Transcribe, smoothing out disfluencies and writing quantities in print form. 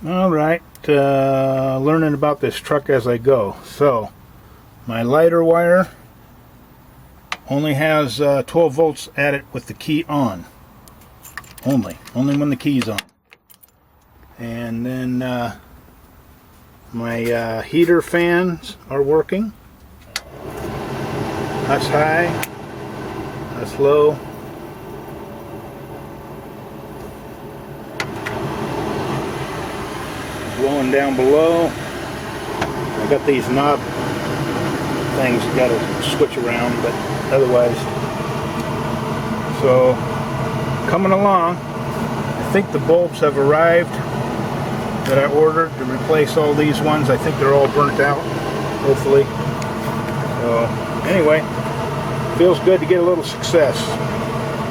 Alright, learning about this truck as I go. So, my lighter wire only has 12 volts at it with the key on. Only when the key's on. And then my heater fans are working. That's high, that's low. Blowing down below. I got these knob things got to switch around, but otherwise, so coming along. I think the bulbs have arrived that I ordered to replace all these ones. I think they're all burnt out, hopefully. So anyway, feels good to get a little success.